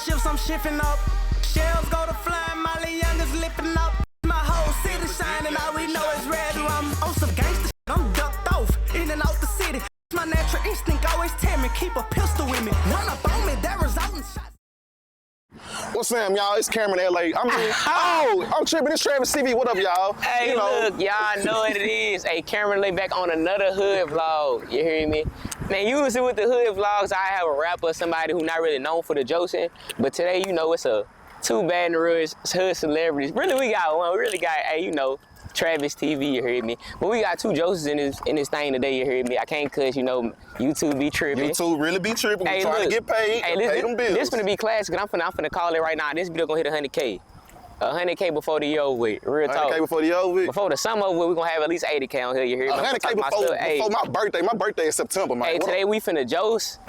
shifts, I'm shifting up. Shells go to flying, Molly Young is lifting up. My whole city shining, all we know is red. I'm on some gangster shit, I'm ducked off, in and out the city. My natural instinct always tell me, keep a pistol with me. Run up on me, that result in shots. What's up, y'all? It's Cameron, LA. I'm tripping. It's Travis TV. What up, y'all? Hey, look, y'all know what it is. Hey, Cameron lay back on another hood vlog. You hear me? Man, usually with the hood vlogs, I have a rapper, somebody who not really known for the joking. But today, you know, it's two Baton Rouge hood celebrities. Really, we got one. We really got, hey, you know, Travis TV, you heard me. But we got two jokers in this thing today, you heard me. I can't cause, you know, YouTube be tripping. YouTube really be tripping. We trying to get paid, pay them bills. This finna be classic, and I'm finna call it right now. This video gonna hit 100K. 100K before the year over with, real talk. 100K before the year over with? Before the summer over with, we gonna have at least 80K on here, you hear me? 100K before my birthday. My birthday is September, man. Hey, today we finna jokes.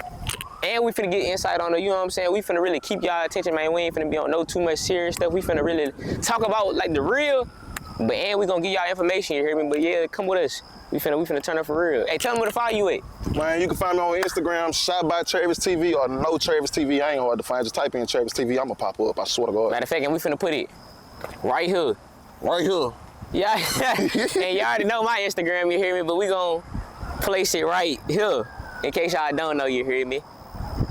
And we finna get insight on it, you know what I'm saying? We finna really keep y'all attention, man. We ain't finna be on no too much serious stuff. We finna really talk about like the real, and we gonna give y'all information, you hear me? But yeah, come with us. We finna turn up for real. Hey, tell them where to follow you at. Man, you can find me on Instagram, Shot by Travis TV, or No Travis TV. I ain't hard to find. Just type in Travis TV, I'ma pop up, I swear to God. Matter of fact, and we finna put it right here. Right here. Yeah, and y'all already know my Instagram, you hear me? But we gonna place it right here, in case y'all don't know, you hear me?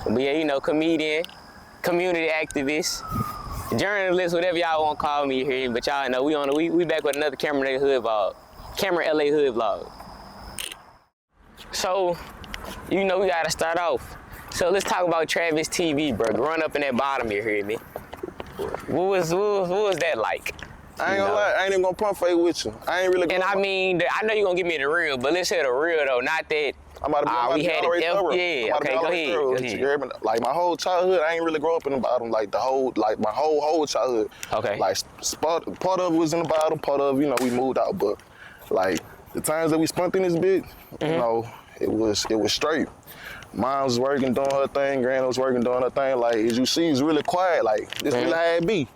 But yeah, you know, comedian, community activist, journalist, whatever y'all want to call me, you hear me? But y'all know we back with another Cameron LA Hood vlog. Cameron LA Hood vlog. So, you know we gotta start off. So let's talk about Travis TV, bro. Growing up in that bottom, you hear me? What was that like? I ain't gonna lie, I ain't even gonna pump fake with you. I ain't really gonna. And I mean, I know you're gonna give me the real, but let's hear the real though, not that. I'm about to be we had it. Yeah, okay, go ahead. Like my whole childhood, I ain't really grow up in the bottom. Like my whole childhood. Okay. Like part of it was in the bottom, part of, you know, we moved out. But like the times that we spent in this bit, you know, it was straight. Mom was working, doing her thing. Granny was working, doing her thing. Like as you see, it's really quiet. Like this really how it be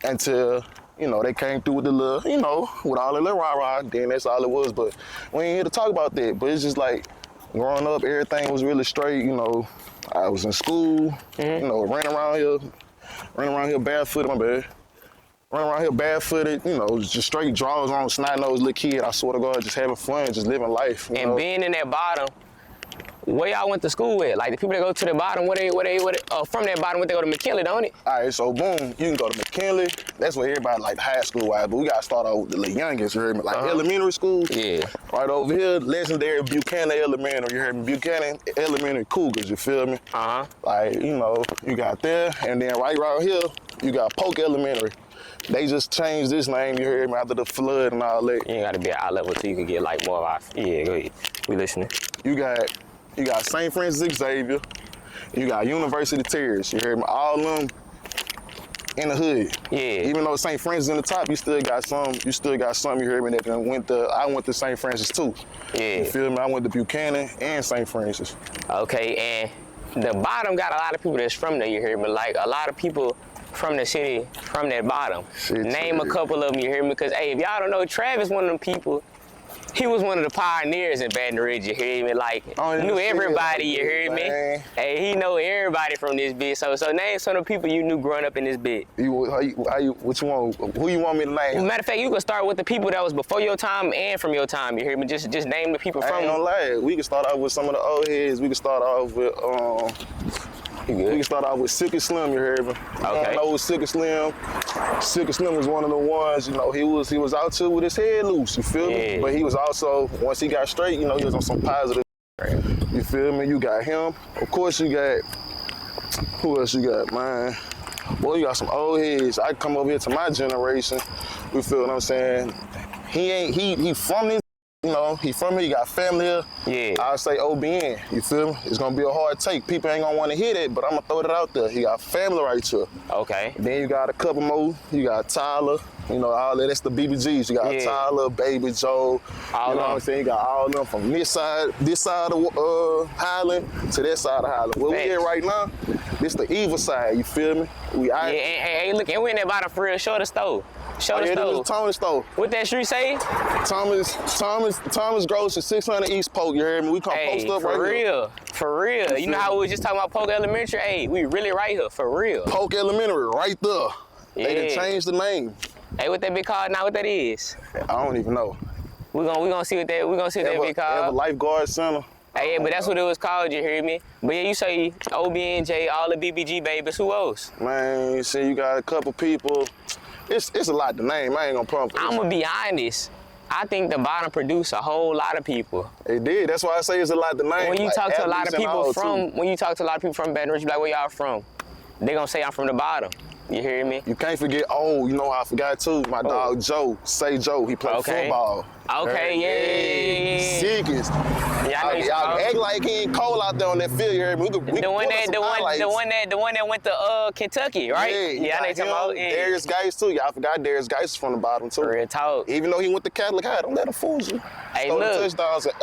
until, you know, they came through with the little, you know, with all the little rah-rah, then that's all it was. But we ain't here to talk about that. But it's just like, growing up, everything was really straight, you know. I was in school, you know, running around here barefooted, my bad. Running around here barefooted, you know, just straight draws on, snot-nosed little kid, I swear to God, just having fun, just living life. And being in that bottom, where y'all went to school with? Like the people that go to the bottom, from that bottom, they go to McKinley, don't it? All right, so boom, you can go to McKinley. That's where everybody like high school wise, but we gotta start off with the little youngest, you heard me? Like elementary school. Yeah. Right over here, legendary Buchanan Elementary, you heard me? Buchanan Elementary Cougars, you feel me? Like, you know, you got there, and then right around here, you got Polk Elementary. They just changed this name, you heard me, after the flood and all that. You ain't gotta be at eye level so you can get like more of our, yeah, go ahead. We listening. You got St. Francis Xavier, you got University Terrace, you heard me? All of them in the hood. Yeah. Even though St. Francis in the top, you still got some, you heard me, that I went to St. Francis too. Yeah. You feel me? I went to Buchanan and St. Francis. Okay, and the bottom got a lot of people that's from there, you hear me? Like a lot of people from the city, from that bottom. Name a couple of them, you hear me? Because, hey, if y'all don't know, Travis, one of them people, he was one of the pioneers in Baton Rouge, you hear me? Like, knew everybody, you hear me? Hey, he know everybody from this bit. So name some of the people you knew growing up in this bit. What you want? Who you want me to name? Matter of fact, you can start with the people that was before your time and from your time, you hear me? Just name the people from. I ain't gonna lie, we can start off with some of the old heads. We can start off with, we can start off with Silky Slim, you heard me? Okay. I know Silky Slim. Silky Slim was one of the ones, you know, he was out too with his head loose, you feel me? But he was also, once he got straight, you know, he was on some positive. You feel me? You got him. Of course you got, who else you got, man? Boy, you got some old heads. I come over here to my generation, you feel what I'm saying? He from this, you know, he from here, he got family here. Yeah. I'll say OBN, you feel me? It's gonna be a hard take. People ain't gonna wanna hear that, but I'm gonna throw it out there. He got family right here. Okay. Then you got a couple more. You got Tyler. You know, all that's the BBGs. You got Tyler, Baby Joe, All you know what I'm saying? You got all of them from this side of Highland to that side of Highland. Where we at right now, this the evil side, you feel me? Hey, look, and we in that bottom for real. Show the stove. Show the stove. Tony's stove. What that street say? Thomas Grocery, 600 East Polk, you heard me? We come post up right here. For real. You know how we was just talking about Polk Elementary? Hey, we really right here, for real. Polk Elementary, right there. They done changed the name. Hey, what that big called now? What that is? I don't even know. We gonna see what that big called. Ever Lifeguard Center. Hey, yeah, but that's what it was called, you hear me? But yeah, you say OBNJ, all the BBG babies, who else? Man, you see, you got a couple people. It's a lot to name. I ain't gonna pump it. I'm gonna be honest. I think the bottom produced a whole lot of people. It did. That's why I say it's a lot to name. When you talk to a lot of people from Baton Rouge, you be like, where y'all from? They gonna say I'm from the bottom. You hear me? You can't forget, you know I forgot too, my dog Joe, Joe, he played football. Okay, yeah. Sickest. Yeah, y'all act like he ain't cold out there on that field, you heard me? The one that went to Kentucky, right? Yeah, I know you talking about. Yeah. Darius Geis too. Y'all forgot Darius Geis is from the bottom too. Real talk. Even though he went to Catholic High, don't let him fool you. Hey, look. Touchdowns and,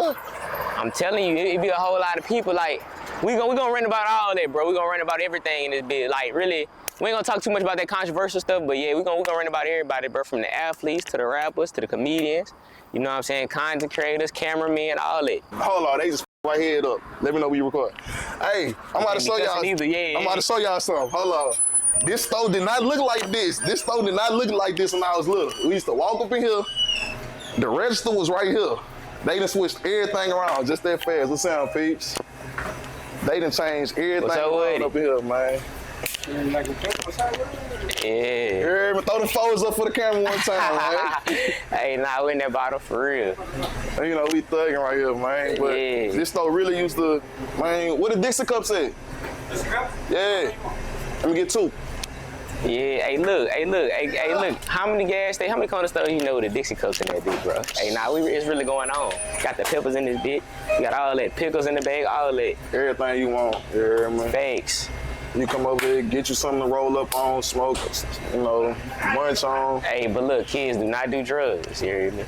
I'm telling you, it be a whole lot of people. Like, we gonna rant about all that, bro. We gonna rant about everything in this bit. Like, really, we ain't gonna talk too much about that controversial stuff, but yeah, we gonna rant about everybody, bro. From the athletes to the rappers to the comedians. You know what I'm saying? Content creators, cameramen, all that. Hold on, they just my head up. Let me know when you record. Hey, I'm about to show y'all. I'm about to show y'all something. Hold on. This store did not look like this. This store did not look like this when I was little. We used to walk up in here. The register was right here. They done switched everything around just that fast. What's up, peeps? They done changed everything around up in here, man. Yeah. You heard me? Throw the photos up for the camera one time, man. Hey, we in that bottle for real. You know, we thugging right here, man. But this store really used to, man, what did Dixie Co say? Dixie Co? Yeah. Let me get two. Yeah, hey look. How many corner stores you know with the Dixie Co's in that bitch, bro? Hey, it's really going on. Got the peppers in this bitch. You got all that, pickles in the bag, all that. Everything you want, you hear me? Thanks. You come over here, get you something to roll up on, smoke, you know, munch on. Hey, but look, kids do not do drugs, you hear me?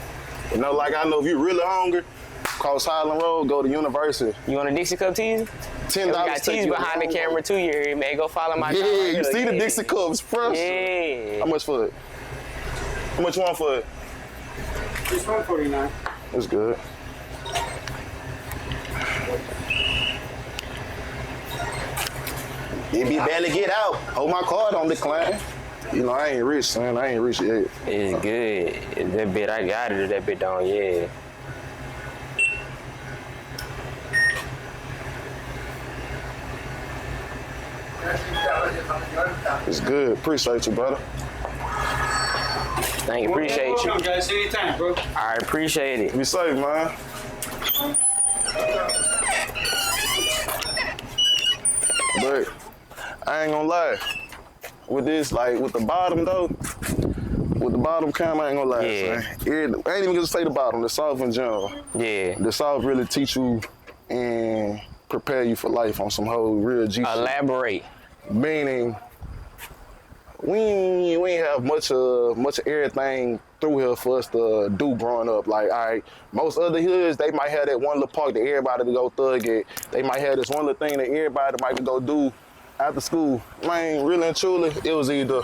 You know, like I know if you really hungry, cross Highland Road, go to University. You want a Dixie Co tease? $10. We got tees behind the camera too, you hear me? Go follow my channel. Yeah, you see the Dixie Co, it's fresh. Yeah. How much for it? How much you want for it? It's $149. That's good. It be barely get out. Hold my card on decline. You know, I ain't rich, son. I ain't rich yet. It's good. That bit, I got it. That bit down, yeah. It's good. Appreciate you, brother. Thank you. Appreciate you. Welcome, guys. Anytime, bro. I appreciate it. Be safe, man. But I ain't gonna lie. With this, like, with the bottom, though, with the bottom cam, I ain't gonna lie, Yeah. son. I ain't even gonna say the bottom, the South in general. Yeah. The South really teach you and prepare you for life on some whole real G shit. Elaborate. Meaning, we ain't have much of everything through here for us to do growing up. Like, all right, most other hoods, they might have that one little park that everybody to go thug at. They might have this one little thing that everybody might go do after school. Man, really and truly, it was either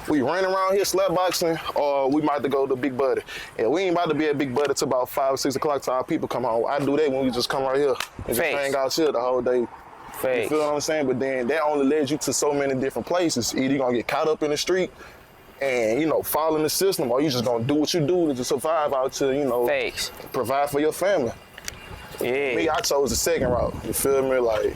we ran around here slapboxing or we might have to go to Big Buddy. And we ain't about to be at Big Buddy till about 5 or 6 o'clock till our people come home. I do that when we just come right here and just hang out here the whole day. You feel what I'm saying? But then that only led you to so many different places. Either you're gonna get caught up in the street and, you know, fall in the system, or you just gonna do what you do to survive out to, you know, provide for your family. Yeah. Me, I chose the second route. You feel me? Like,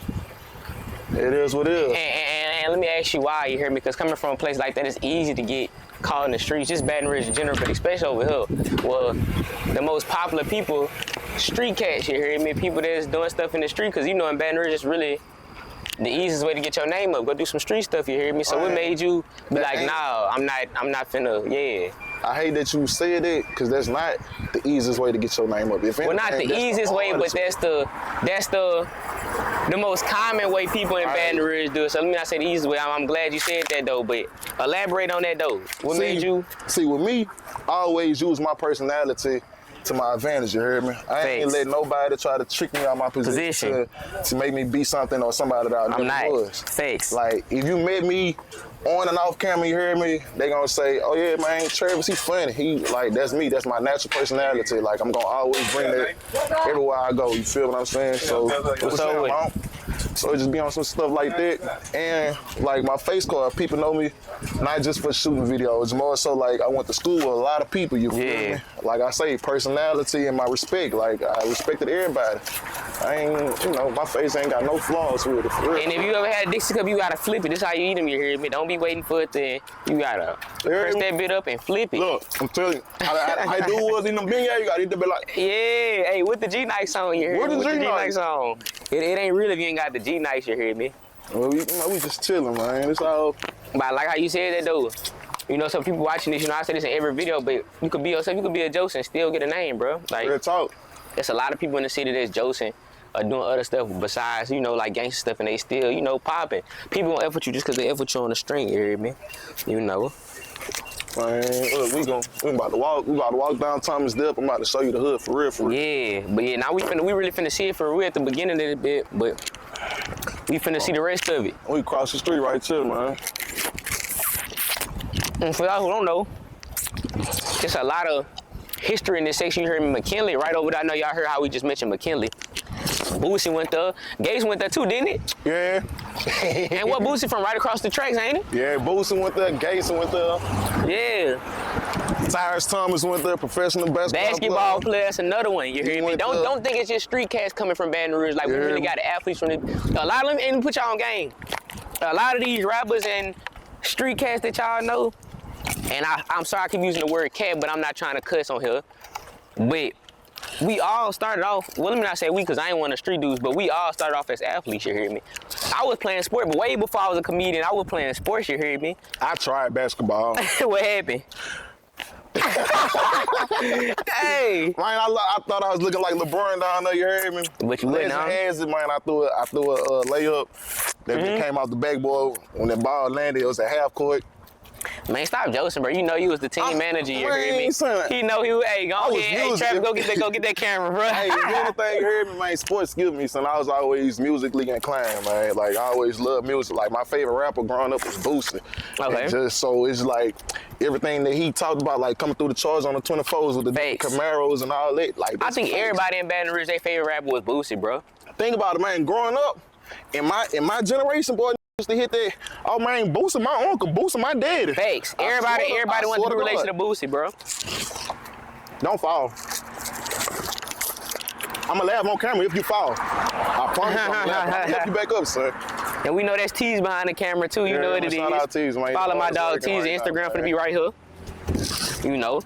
it is what it is. And let me ask you why, you hear me? Because coming from a place like that, it's easy to get caught in the streets, just Baton Rouge in general, but especially over here. Well, the most popular people, street cats, you hear me? People that's doing stuff in the street, because you know in Baton Rouge, it's really the easiest way to get your name up. Go do some street stuff, you hear me? So what made you be like, nah, I'm not finna, yeah. I hate that you said it, because that's not the easiest way to get your name up. If Well, not the easiest way, but that's the most common way people in Baton Rouge do it. So let me not say the easiest way. I'm glad you said that though, but elaborate on that though. What made you? See, with me, I always use my personality to my advantage, you heard me? I ain't let nobody try to trick me out my position. To make me be something or somebody that I never was. Facts. Like, if you met me on and off camera, you heard me, they gonna say, oh yeah, man, Travis, he funny. He, like, that's me. That's my natural personality. Like, I'm gonna always bring that everywhere I go. You feel what I'm saying? So, so it just be on some stuff like that. And, like, my face card, people know me not just for shooting videos. More so, like, I went to school with a lot of people, you feel me? Like I say, personality and my respect. Like, I respected everybody. I ain't, you know, my face ain't got no flaws with it, for real. And if you ever had a Dixie Cup, you gotta flip it. This how you eat them, you hear me? Don't be waiting for it to, you gotta press that bit up and flip it. Look, I'm telling you, I do was in them big you gotta eat the bit like. Yeah, hey, with the G-Nikes on, you hear me? With the G-Nikes on. It ain't real if you ain't got the G-Nikes, you hear me? Well, we just chilling, man. It's all. But like how you said that though, you know, some people watching this, you know, I say this in every video, but you could be yourself, you could be a Joseph and still get a name, bro. Like, real talk. There's a lot of people in the city that's Joseph or doing other stuff besides, you know, like gangster stuff, and they still, you know, popping. People won't F with you just because they F with you on the string, you hear me? You know. Man, look, we about to walk down Thomas Dip. I'm about to show you the hood for real, for real. Yeah, but yeah, now we really finna see it for real at the beginning of the bit, but we finna see the rest of it. We cross the street right here, man. And for y'all who don't know, there's a lot of history in this section. You heard me, McKinley, right over there. I know y'all heard how we just mentioned McKinley. Boosie went there. Gates went there too, didn't it? Yeah. And what Boosie from right across the tracks, ain't it? Yeah, Boosie went there, Gates went there. Yeah. Tyrus Thomas went there, professional basketball player. That's another one, you hear me? Don't think it's just street cats coming from Baton Rouge. Like, we really got athletes from the, a lot of them, and put y'all on game. A lot of these rappers and street cats that y'all know, and I'm sorry I keep using the word cat, but I'm not trying to cuss on here, but we all started off, well, let me not say we, because I ain't one of the street dudes, but we all started off as athletes, you hear me? I was playing sport, but way before I was a comedian, I was playing sports, you hear me? I tried basketball. What happened? Hey! Man, I thought I was looking like LeBron down there, you heard me? But you wouldn't, huh? Man, I threw a layup that came off the backboard. When the ball landed, it was a half court. Man, stop joking, bro. You know you was the team manager, you heard me? Son, he know he was, hey, go ahead, hey, Travis, go get that camera, bro. Hey, if anything, you heard me, man, sports skilled me, son. I was always musically inclined, man. Like, I always loved music. Like, my favorite rapper growing up was Boosie. Okay. And just so it's like, everything that he talked about, like coming through the charge on the 24s with the Camaros and all that. Like, I think everybody in Baton Rouge, their favorite rapper was Boosie, bro. Think about it, man. Growing up, in my generation, boy, used to hit that, oh man, Boosie my uncle, Boosie my daddy. Facts. Everybody wants to be related to Boosie, bro. Don't fall. I'ma laugh on camera if you fall. I promise I'ma help you back up, son. And we know that's T's behind the camera too, you know what it is. Shout out T's, man. Follow my dog T's Instagram for to be right here. You know.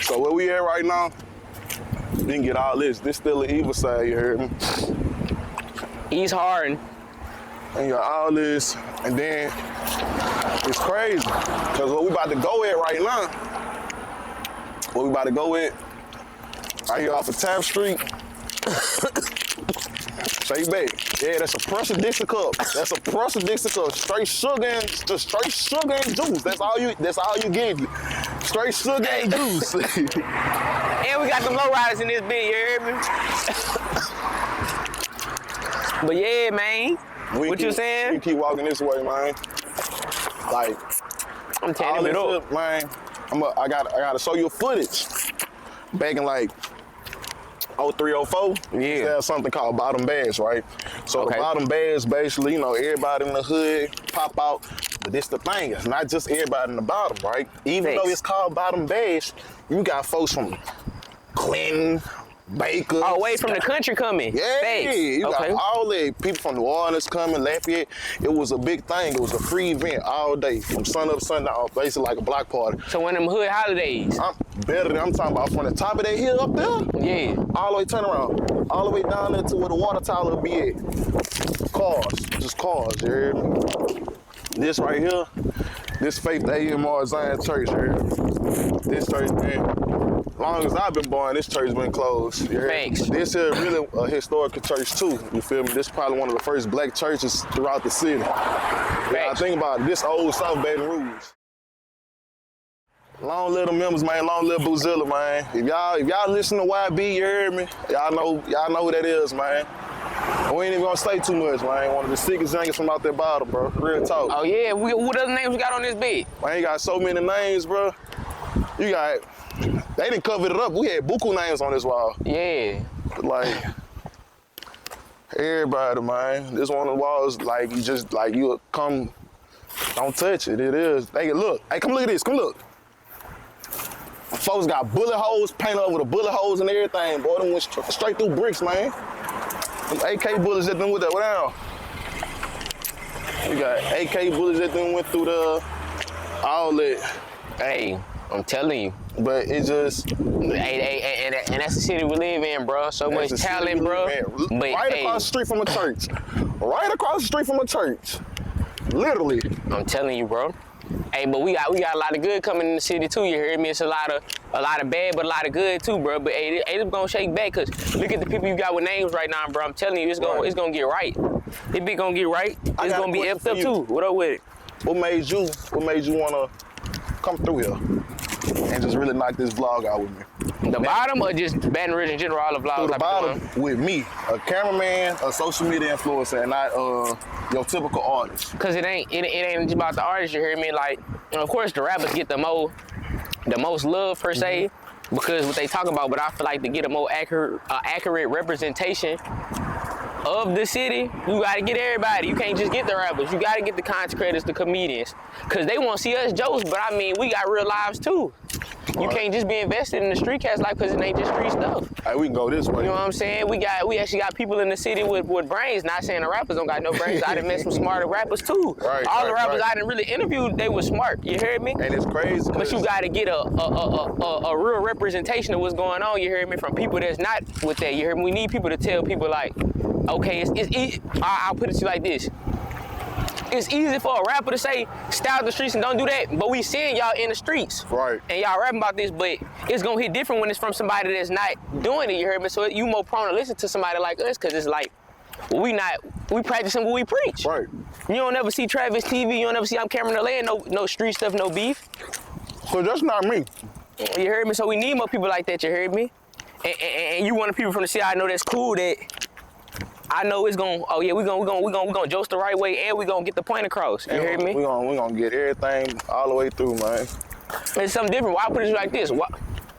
So where we at right now, we can get all this. This still the evil side, you heard me? He's hard. And you got all this, and then it's crazy. Cause what we about to go at right now, right here off of Taft Street. Shake back. Yeah, that's a pressure Dixie cup. That's a pressure Dixie cup. Straight sugar and juice. That's all you get. Straight sugar and juice. And we got the lowriders in this bit, you heard me? But yeah, man. What you saying? We keep walking this way, man. Like, I'm telling it up, man. I gotta show you footage. Back in like 03, 04, there's something called bottom bash, right? So the bottom bash, basically, you know, everybody in the hood pop out. But this the thing, it's not just everybody in the bottom, right? Even though it's called bottom bash, you got folks from Clinton, Baker. Oh, away from the country coming. Yeah, you got all the people from New Orleans coming, Lafayette. It was a big thing. It was a free event all day, from sun up, sundown, basically like a block party. So one of them hood holidays. I'm talking about from the top of that hill up there. Yeah. All the way, turn around. All the way down there to where the water tower will be at. Cars, just cars, you hear me? This right here, This Faith AMR Zion Church here. This church, man, long as I've been born, this church been closed. You heard? Thanks. This is really a historical church too. You feel me? This is probably one of the first black churches throughout the city. Yeah, I think about it, this old South Baton Rouge. Long live the members, man. Long live Boozilla, man. If y'all listen to YB, you heard me. Y'all know who that is, man. We ain't even gonna say too much, man. One of the sickest youngest from out that bottle, bro. Real talk. Oh yeah, what other names we got on this bed? Man, you got so many names, bro. They didn't cover it up. We had buku names on this wall. Yeah. Like, everybody, man. This one of the walls, like, you come, don't touch it. It is. Hey, look. Hey, come look at this. Come look. Folks got bullet holes painted over the bullet holes and everything, boy. Them went straight through bricks, man. Them AK bullets that done with that. What down? We got AK bullets that done went through all that. Hey, I'm telling you. But it just... Hey, and that's the city we live in, bro. So much talent, bro. But, right across the street from a church. Right across the street from a church. Literally. I'm telling you, bro. Hey, but we got a lot of good coming in the city too. You heard me? It's a lot of bad, but a lot of good too, bro. But hey, it's gonna shake back, cause look at the people you got with names right now, bro. I'm telling you, it's gonna get right. It be gonna get right. It's gonna be effed up too. What up with it? What made you wanna come through here and just really knock this vlog out with me? The bottom or just Baton Rouge in general, all the vlogs? Through the bottom with me, a cameraman, a social media influencer, and not your typical artist. Cause it ain't just about the artist. You hear me? Like, and of course the rappers get the most love per se, because what they talk about. But I feel like to get a more accurate representation of the city, you gotta get everybody. You can't just get the rappers. You gotta get the content creators, the comedians, cause they want to see us jokes. But I mean, we got real lives too. You can't just be invested in the street cast life because it ain't just street stuff. Hey, we can go this way. You know what I'm saying? We actually got people in the city with brains. Not saying the rappers don't got no brains. I done met some smarter rappers too. All the rappers I done really interviewed, they were smart. You heard me? And it's crazy. But you gotta get a real representation of what's going on. You heard me? From people that's not with that. You heard me? We need people to tell people like, okay, it's easy. I'll put it to you like this. It's easy for a rapper to say, stay out the streets and don't do that, but we seeing y'all in the streets. Right. And y'all rapping about this, but it's gonna hit different when it's from somebody that's not doing it, you heard me? So you more prone to listen to somebody like us, cause it's like, we practicing what we preach. Right. You don't ever see Travis TV, you don't ever see I'm Cameron Land, no street stuff, no beef. So that's not me. You heard me? So we need more people like that, you heard me? And you want the people from the city, I know that's cool, that I know it's gonna, oh yeah, we gonna joke the right way and we gonna get the point across. You hear me? We gonna get everything all the way through, man. It's something different. Why put it like this?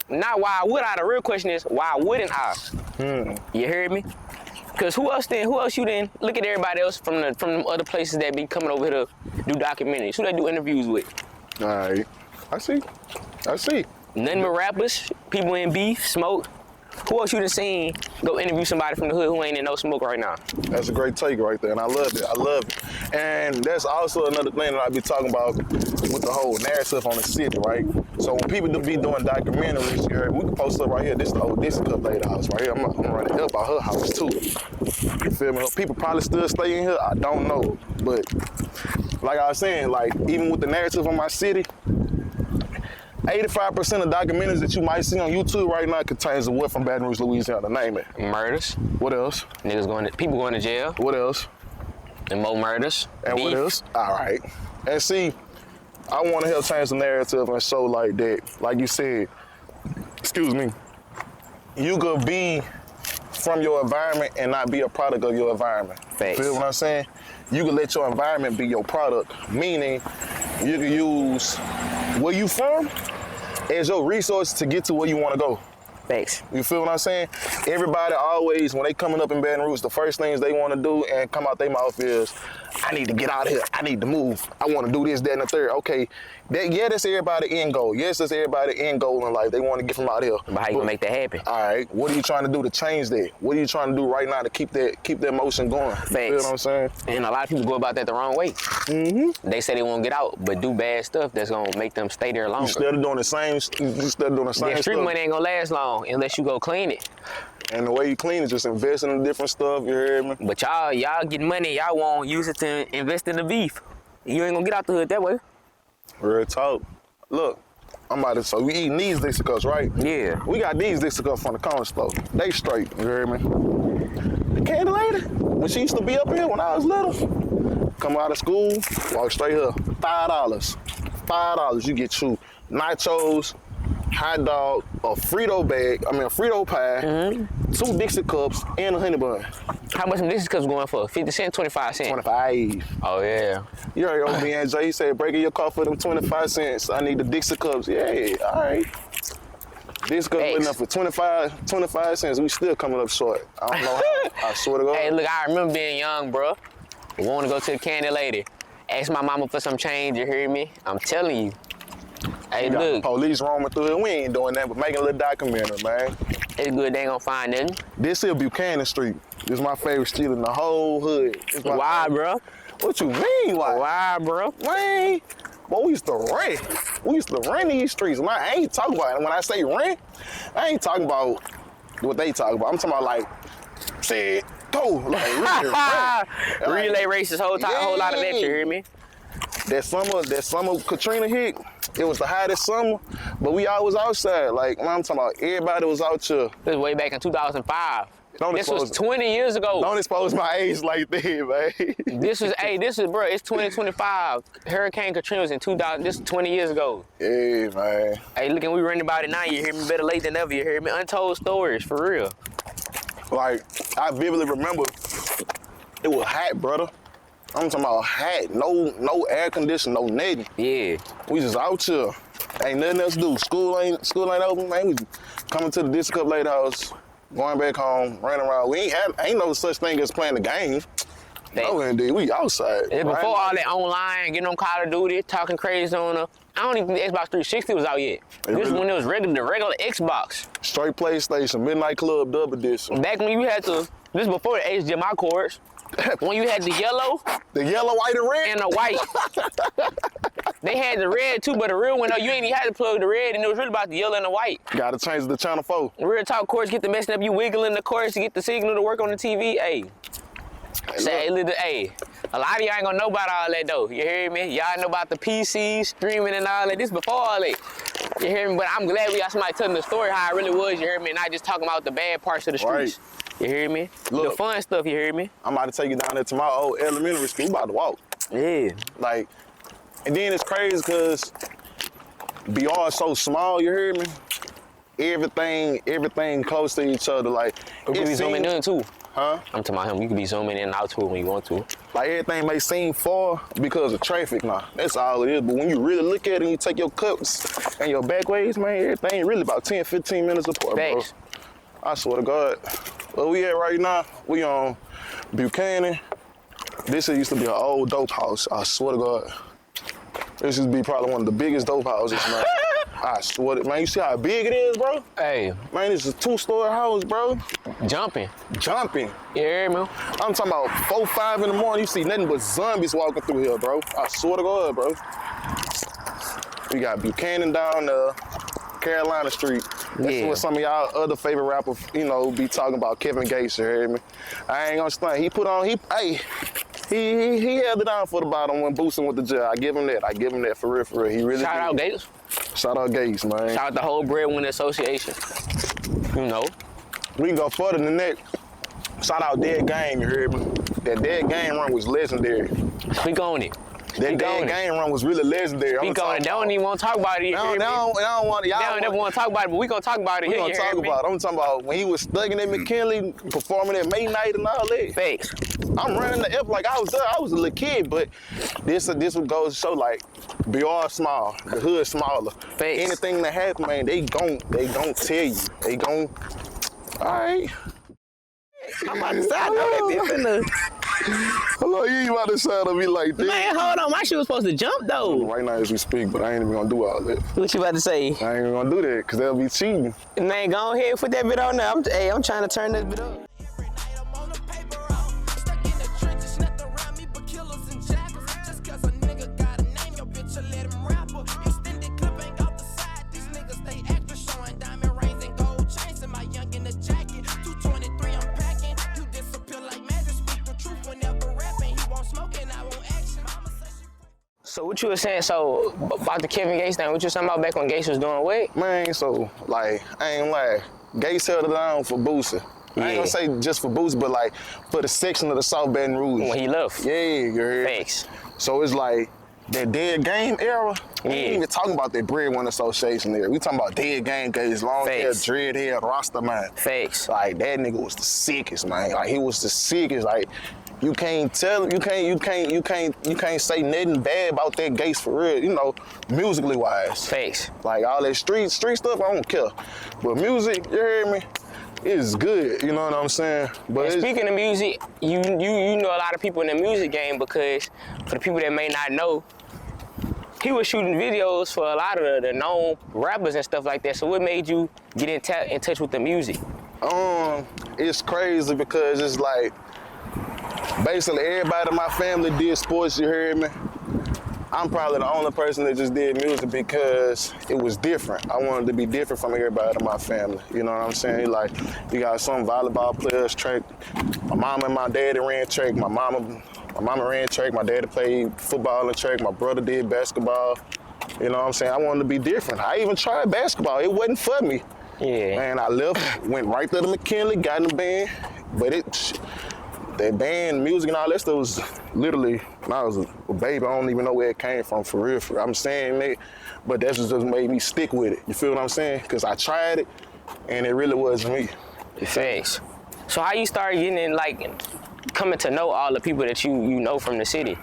Not why would I? The real question is, why wouldn't I? You hear me? Cause who else you then? Look at everybody else from the other places that be coming over here to do documentaries. Who they do interviews with? All right. I see. Nothing but rappers, people in beef, smoke. Who else you done seen go interview somebody from the hood who ain't in no smoke right now? That's a great take right there, and I love it. And that's also another thing that I be talking about with the whole narrative on the city, right? So when people do be doing documentaries, you heard, we can post up right here. This is the old Dixie Co lady house right here. I'm running up by her house too. You feel me? People probably still stay in here. I don't know, but like I was saying, like even with the narrative on my city, 85% of documentaries that you might see on YouTube right now contains a what from Baton Rouge, Louisiana? Name it. Murders. What else? People going to jail. What else? And more murders. And beef. what else? All right. And see, I want to help change the narrative and show like that. Like you said, excuse me, you could be from your environment and not be a product of your environment. Thanks. Feel what I'm saying? You can let your environment be your product, meaning you can use where you from as your resource to get to where you want to go. Thanks. You feel what I'm saying? Everybody always, when they coming up in Baton Rouge, the first things they want to do and come out their mouth is, I need to get out of here. I need to move. I want to do this, that, and the third. Okay, that's everybody's end goal. Yes, that's everybody's end goal in life. They want to get from out here. But how you gonna make that happen? All right, what are you trying to do to change that? What are you trying to do right now to keep that motion going? Thanks. You feel what I'm saying? And a lot of people go about that the wrong way. They say they won't get out, but do bad stuff that's gonna make them stay there longer. Instead of doing the same The street stuff. money ain't gonna last long unless you go clean it. And the way you clean it, just investing in different stuff, you hear me? But y'all get money, y'all won't use it to invest in the beef. You ain't gonna get out the hood that way. Real talk. Look, so we eating these Dixie Cups, right? Yeah. We got these Dixie Cups from the corner store. They straight, you hear me? The candy lady, when she used to be up here when I was little, come out of school, walk straight here, $5. $5, you get you nachos, hot dog, a Frito pie, 2 Dixie Cups, and a honey bun. How much some Dixie Cups going for? 50 cents, 25 cents? 25. Oh, yeah. You heard old B&J, he said, breaking your car for them 25 cents. I need the Dixie Cups. Yeah, all right. Dixie Cups went up for 25 cents. We still coming up short. I don't know how. I swear to God. Hey, look, I remember being young, bro. Want to go to the candy lady. Ask my mama for some change, you hear me? I'm telling you. Hey, look. Police roaming through it. We ain't doing that, but making a little documentary, man. It's good they ain't gonna find nothing. This is Buchanan Street. This is my favorite street in the whole hood. Why, bro? What you mean, why? Why, bro? Man, boy, we used to rent. We used to rent these streets. Man, I ain't talking about it. When I say rent, I ain't talking about what they talk about. I'm talking about like, shit, go. Like, Relay races, whole lot of that, you hear me? That summer Katrina hit, it was the hottest summer, but we always outside. Like, man, I'm talking about everybody was out here. This was way back in 2005. This was 20 me. years ago. Don't expose my age like that, man. This is, bro, it's 2025. Hurricane Katrina was in 2000, this is 20 years ago. Yeah, man. Hey, look, and we running about it now, you hear me? Better late than ever, you hear me? Untold stories, for real. Like, I vividly remember, it was hot, brother. I'm talking about hot, no air conditioning, no nothing. Yeah. We just out here. Ain't nothing else to do. School ain't open, man. We coming to the Dixie Cup Late House, going back home, running around. We ain't no such thing as playing the game. No, indeed. We outside. It's before all that online, getting on Call of Duty, talking crazy on I don't even think the Xbox 360 was out yet. This is when it was the regular Xbox. Straight PlayStation, Midnight Club, Double Edition. Back when you had to, this is before the HDMI cords. When you had the yellow, white, and red, and the white. They had the red too, but the real one, though, you ain't even had to plug the red, and it was really about the yellow and the white. Gotta change the channel 4. Real talk cords get the messing up, you wiggling the cords to get the signal to work on the TV. Hey, a lot of y'all ain't gonna know about all that though. You hear me? Y'all know about the PC streaming and all that. This before all that. You hear me? But I'm glad we got somebody telling the story how it really was. You hear me? Not just talking about the bad parts of the streets. Right. You hear me? Look, the fun stuff, you hear me? I'm about to take you down there to my old elementary school. We about to walk. Yeah. Like, and then it's crazy because BR is so small, you hear me? Everything close to each other. Like, you can be zooming in too. Huh? I'm talking about him. You can be zooming in and out to it when you want to. Like, everything may seem far because of traffic now. That's all it is. But when you really look at it and you take your cups and your back ways, man, everything really about 10, 15 minutes apart, Thanks. bro. I swear to God. Where we at right now, we on Buchanan. This used to be an old dope house. I swear to God. This used to be probably one of the biggest dope houses, man. I swear to, man, you see how big it is, bro? Hey. Man, it's a 2-story house, bro. Jumping. You hear me? I'm talking about 4, 5 in the morning, you see nothing but zombies walking through here, bro. I swear to God, bro. We got Buchanan down there, Carolina Street. That's what some of y'all other favorite rappers, you know, be talking about. Kevin Gates, you heard me? I ain't gonna stunt. He held it down for the bottom when boosting with the jail. I give him that for real. He really Shout out Gates. Shout out Gates, man. Shout out the whole Breadwinner Association. You know. We can go further than that. Shout out Dead Game, you heard me? That Dead Game run was legendary. Speak on it. That Dead Game run was really legendary. Speak on it. They don't even want to talk about it. They don't want to. They don't ever want to talk about it, but we gonna talk about it. We gonna talk about it. I'm talking about when he was thugging at McKinley, performing at May Night and all that. Facts. I'm running the F like I was there. I was a little kid, but this would go to show like BR small, the hood smaller. Facts. Anything that happen, man, they gon' tell you. They gon'. All right. I'm about to say, I know that finna. Hello, you ain't about to sound on me like that. Man, hold on. My shit was supposed to jump though. Right now as we speak, but I ain't even gonna do all that. What you about to say? I ain't even gonna do that, because they'll be cheating. Man, go ahead and put that bit on there. I'm trying to turn this bit up. So what what you were saying, so about the Kevin Gates thing, what you talking about back when Gates was doing what? Man, so like I ain't lying. Gates held it down for Boosie. I ain't gonna say just for Boosie, but like for the section of the South Baton Rouge. When he left. Yeah, you heard. Thanks. So it's like that dead game era. We ain't Yeah. even talking about that breadwinner association there. We talking about dead game Gates, long hair, Facts. dread hair, Rasta man. Facts. Like that nigga was the sickest, man. Like he was the sickest. Like you can't tell, you can't say nothing bad about that Gates for real. You know, musically wise. Facts. Like all that street stuff, I don't care. But music, you hear me? It's good. You know what I'm saying? But And speaking of music, you know a lot of people in the music game, because for the people that may not know, he was shooting videos for a lot of the known rappers and stuff like that. So what made you get in touch with the music? It's crazy because it's like basically everybody in my family did sports, you heard me? I'm probably the only person that just did music because it was different. I wanted to be different from everybody in my family. You know what I'm saying? Like, you got some volleyball players, track. My mama and my daddy ran track. My mama ran track. My daddy played football and track. My brother did basketball. You know what I'm saying? I wanted to be different. I even tried basketball. It wasn't for me. Yeah. And I left, went right to the McKinley, got in the band. But that band, music and all that stuff was literally, when I was a baby, I don't even know where it came from, for real. I'm saying that, but that's just made me stick with it. You feel what I'm saying? Because I tried it, and it really wasn't me. Thanks. So how you started getting in, like, coming to know all the people that you know from the city?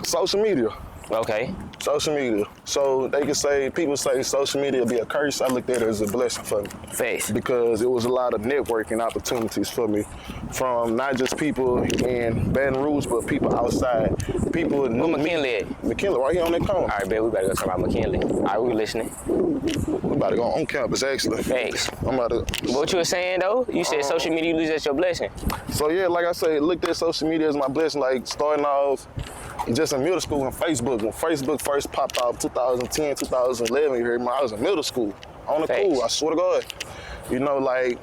Social media. Okay. Social media. So they can say, people say social media be a curse. I looked at it as a blessing for me. Facts. Because it was a lot of networking opportunities for me from not just people in Baton Rouge, but people outside. People knew Where McKinley at? McKinley, right here on that corner. All right, babe, we better go talk about McKinley. All right, we listening. We about to go on campus, actually. Thanks. I'm about to. What you were saying, though? You said social media, you lose that's your blessing. So yeah, like I said, looked at social media as my blessing, like starting off just in middle school and Facebook. When Facebook first popped out, 2010, 2011, you heard me, I was in middle school. On the cool, I swear to God. You know, like,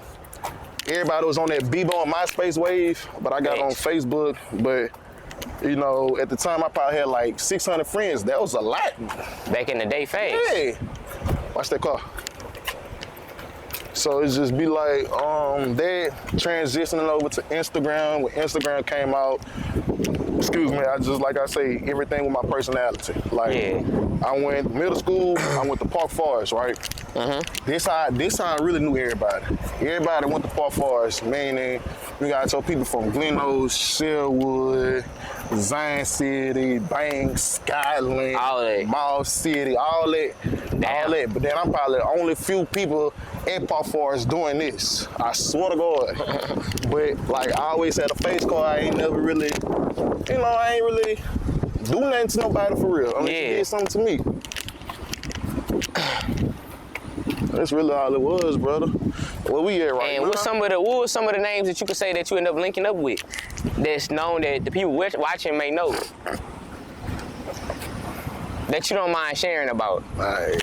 everybody was on that Bebo and MySpace wave, but I got on Facebook. But, you know, at the time, I probably had like 600 friends. That was a lot. Back in the day, Facts. Hey, watch that car. So it's just be like, that transitioning over to Instagram. When Instagram came out, excuse me, I just, like I say, everything with my personality. Like, I went middle school, I went to Park Forest, right? This how I really knew everybody. Everybody went to Park Forest, meaning we got your people from Glen Sherwood, Zion City, Banks, Skyland, all that. Mall City, all that. All that. But then I'm probably the only few people in Park Forest doing this. I swear to God. But like I always had a face card. I ain't never really, you know, I ain't really do nothing to nobody for real. Unless you did something to me. That's really all it was, brother. Where we at right now? And what was some of the names that you could say that you end up linking up with? That's known that the people watching may know. That you don't mind sharing about. Right.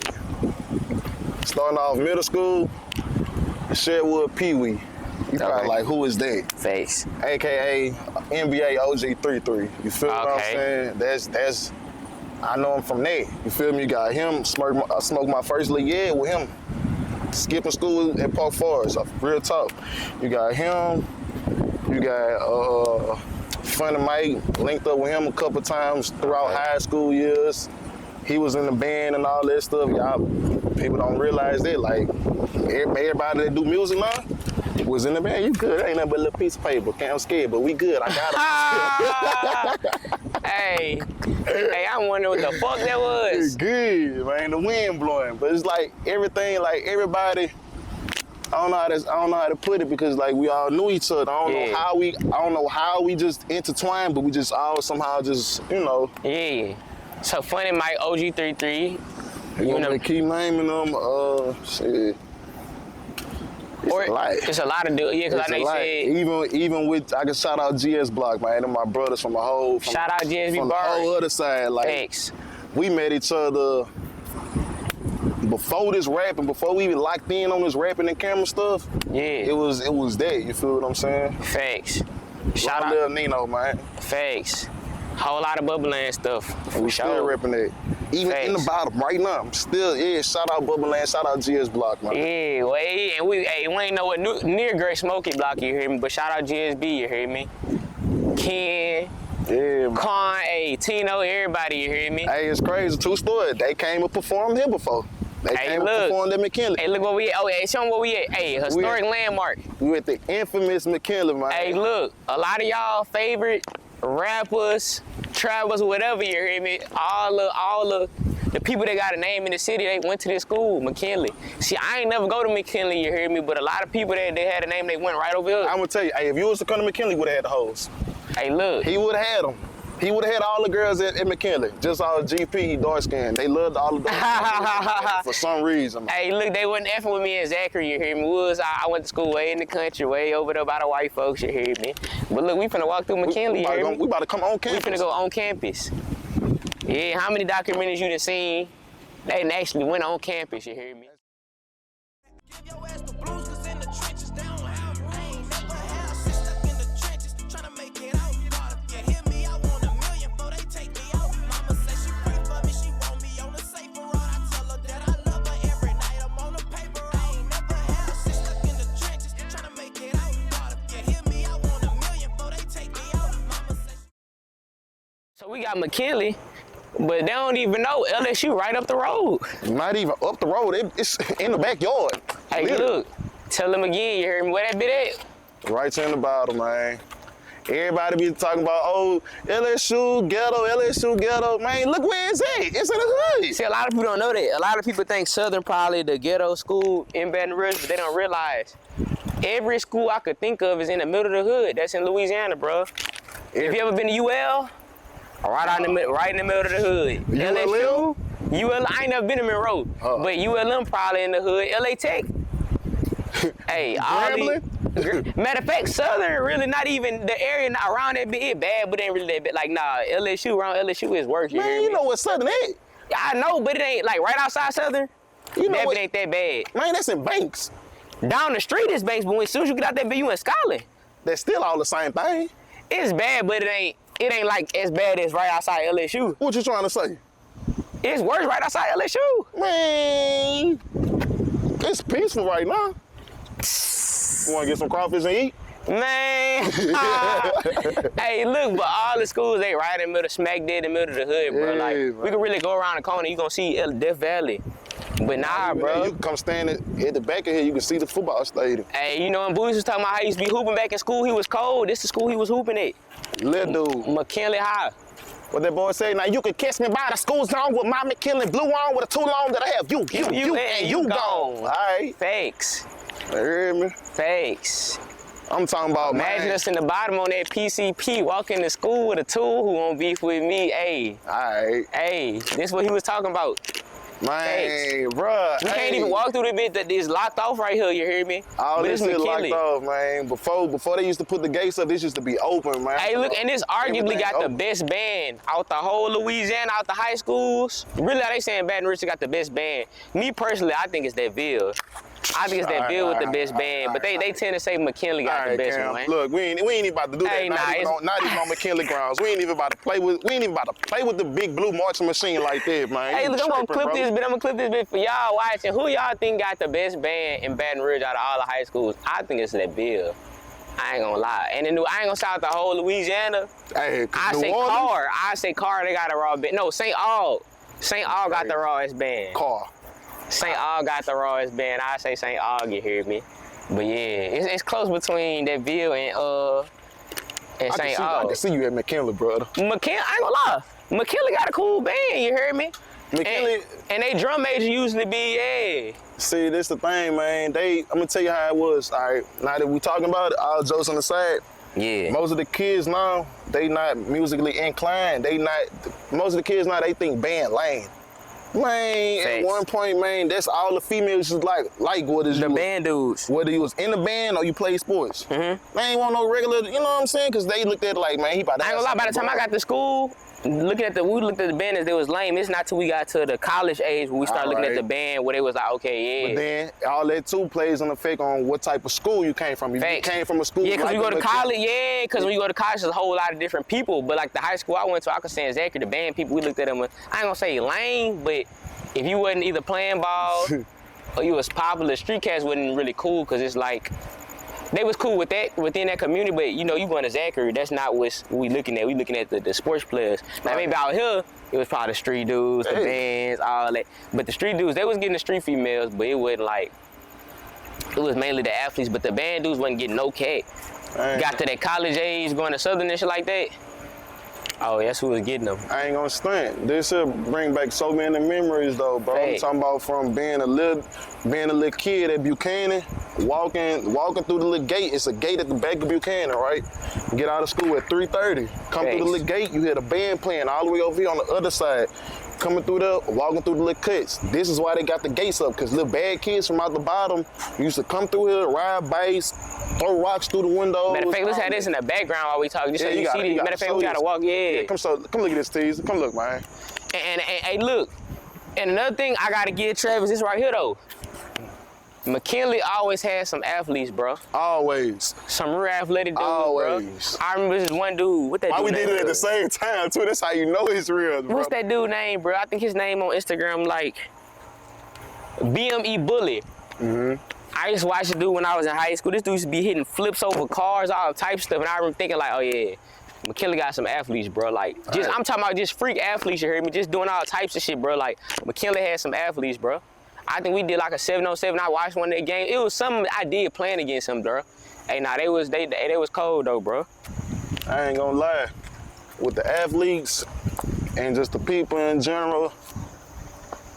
Starting off middle school, Sherwood Pee Wee. You probably like, who is that? Face. AKA NBA OG33. You feel what I'm saying? That's I know him from there. You feel me? You got him, smoked my first league with him. Skipping school at Park Forest, real talk. You got him, you got Funny Mike, linked up with him a couple times throughout high school years. He was in the band and all that stuff. Y'all, people don't realize that. Like, everybody that do music now was in the band. You good, ain't nothing but a little piece of paper. I'm scared, but we good, I got it. Hey, I wonder what the fuck that was. It's good, man, the wind blowing. But it's like everything, like everybody, I don't know how to put it because like we all knew each other. I don't know how we just intertwined, but we just all somehow just, you know. Yeah. So Funny Mike, OG33. You know, keep naming them, shit. It's a lot of dudes. Yeah, because I know you said. Even with, I can shout out GS Block, man. Them my brothers from the whole. Shout out GSB from the whole other side. Like, thanks. We met each other before this rapping, before we even locked in on this rapping and camera stuff. Yeah. It was that. You feel what I'm saying? Facts. Shout out Lil Nino, man. Facts. Whole lot of Bubba Land stuff. And we still repping that. Even in the bottom right now, I'm still, shout out Bubba Land, shout out GS Block, man. Yeah, well, and we ain't know what near Great Smoky Block, you hear me? But shout out GSB, you hear me? Ken, Con, Tino, everybody, you hear me? Hey, it's crazy, true story. They came and performed here before. They came and performed at McKinley. Hey, look where we at. Oh, show them where we at. Hey, historic landmark. We at the infamous McKinley, man. Hey, look, a lot of y'all favorite rappers, travelers, whatever, you hear me? All the people that got a name in the city, they went to this school, McKinley. See, I ain't never go to McKinley, you hear me? But a lot of people that they had a name, they went right over here. I'm gonna tell you, hey, if you was to come to McKinley, would have had the hoes. Hey, look. He would have had them. He would have had all the girls at McKinley. Just all GP, dark skin. They loved all the dark for some reason. Hey, look, they wasn't effing with me and Zachary, you hear me? I went to school way in the country, way over there by the white folks, you hear me? But look, we finna walk through McKinley, you hear me? We about to come on campus. We finna go on campus. Yeah, how many documentaries you done seen? They done actually went on campus, you hear me? Give your ass the blues, 'cause in the trenches they don't have room. I ain't never had a shit stuck in the trenches, tryna make it out. God, if you hear me, I want $1 million before they take me out. Mama say she pray for me, she want me on the safer road. I tell her that I love her every night. I'm on the paper. I ain't never had a shit stuck in the trenches, tryna make it out. God, if you hear me, I want $1 million before they take me out. Mama say. So we got McKinley, but they don't even know LSU right up the road. Not even up the road. It's in the backyard. Hey, Literally. look, tell them again, you heard me? Where that bit at? Right in the bottom, man. Everybody be talking about, oh, LSU ghetto. Man, look where it's at. It's in the hood. See, a lot of people don't know that. A lot of people think Southern probably the ghetto school in Baton Rouge, but they don't realize every school I could think of is in the middle of the hood. That's in Louisiana, bro. If you ever been to UL, right in the middle of the hood. LSU, UL, I ain't never been to Monroe, but ULM probably in the hood. LA Tech, hey, matter of fact, Southern really not even the area not around that bit. It bad, but it ain't really that bad. Like, nah, LSU around LSU is worse. Man, you know what Southern is? I know, but it ain't like right outside Southern. You know that what? bit ain't that bad. Man, that's in Banks. Down the street is Banks, but as soon as you get out that bit, you in Scotland. That's still all the same thing. It's bad, but it ain't like as bad as right outside LSU. What you trying to say? It's worse right outside LSU. Man, it's peaceful right now. You want to get some crawfish and eat? Man, hey, look, but all the schools, they right in the middle, smack dead in the middle of the hood, bro. Yeah, like, man. we can really go around the corner, you gonna see Death Valley. But nah, bro. You can come stand at the back of here, you can see the football stadium. Hey, you know when Boozy was talking about how he used to be hooping back in school, he was cold. This is the school he was hooping at. Little dude. McKinley High. What that boy say? Now you can catch me by the school zone with my McKinley blue on with a too long that I have. You and you gone. All right. Fakes. You hear me? Fakes. I'm talking about, Imagine us in the bottom on that PCP, walking to school with a tool who won't beef with me. Hey. All right. Hey, this what he was talking about. Man, bruh. We can't even walk through the bit that is locked off right here, you hear me? All but this it's shit McKinley. locked off, man. Before they used to put the gates up, this used to be open, man. Hey, look, and this arguably Everything got open. the best band out the whole Louisiana, out the high schools. Really, they saying Baton Rouge got the best band. Me personally, I think it's that Ville. I think it's that Ville with the best band, but they tend to say McKinley got the best one, man. Look, we ain't even about to do Hey, that. Not even on McKinley grounds. We ain't even about to play with the big blue marching machine like that, man. Hey, You look, I'm gonna tripping, clip bro. this bit. I'm gonna clip this bit for y'all watching. Who y'all think got the best band in Baton Rouge out of all the high schools? I think it's that Ville. I ain't gonna lie. And then I ain't gonna shout out the whole Louisiana. Hey, I New say Orleans? Carr. I say Carr, they got a raw band. No, St. Aug. St. Aug got the rawest band. Car. St. Aug got the rawest band. I say St. Aug, you hear me? But yeah, it's close between that Ville and St. I Aug. can see you at McKinley, brother. McKinley, I ain't gonna lie. McKinley got a cool band, you hear me? McKinley. And they drum major usually be, yeah. See, this the thing, man. I'm gonna tell you how it was. All right, now that we talking about it, all jokes on the side. Yeah. Most of the kids now, they not musically inclined. Most of the kids now, they think band lame. Man, Thanks. at one point, man, that's all the females just like what is The you band dudes. whether you was in the band or you played sports. Mm-hmm. Man, ain't want no regular, you know what I'm saying? Because they looked at it like, man, he about to I ain't gonna lie, by the time I got to school, looking at we looked at the band as they was lame. It's not till we got to the college age when we started looking at the band where they was like, okay, yeah. But then all that too plays an effect on what type of school you came from. If you came from a school, yeah, because you go to college, because when you go to college, there's a whole lot of different people. But like the high school I went to, I could say Zachary, the band people, we looked at them. I ain't gonna say lame, but if you wasn't either playing ball or you was popular, street cats wasn't really cool because it's like. They was cool with that within that community, but you know, you going to Zachary, that's not what we looking at. We looking at the sports players. Now maybe out here, it was probably the street dudes, the bands, all that. But the street dudes, they was getting the street females, but it wasn't like, it was mainly the athletes, but the band dudes wasn't getting no cat. Got to that college age, going to Southern and shit like that. Oh, that's who was getting them. I ain't gonna stunt. This should bring back so many memories though, bro. I'm talking about from being a little kid at Buchanan, walking through the little gate. It's a gate at the back of Buchanan, right? Get out of school at 3:30. Come through the little gate, you hear the band playing all the way over here on the other side. Coming through there, walking through the little cuts. This is why they got the gates up, because little bad kids from out the bottom used to come through here, ride bikes, throw rocks through the windows. Matter of fact, let's have this in the background while we talk. Just so you see these. Matter of fact, we gotta walk, Come look at this, Tease. Come look, man. And hey, look. And another thing I gotta give Travis, this right here though. McKinley always had some athletes, bro. Always. Some real athletic dudes, Always. bro. I remember this one dude. What that dude? Why we did it at the same time too? That's how you know it's real, bro. What's that dude name, bro? I think his name on Instagram like BME Bully. I used to watch the dude when I was in high school. This dude used to be hitting flips over cars, all type of stuff, and I remember thinking like, oh yeah, McKinley got some athletes, bro. Like, just I'm talking about just freak athletes. You heard me? Just doing all types of shit, bro. Like, McKinley had some athletes, bro. I think we did like a 7-on-7. I watched one of their games. It was something I did playing against them, bro. Hey, nah, they was cold though, bro. I ain't gonna lie. With the athletes and just the people in general,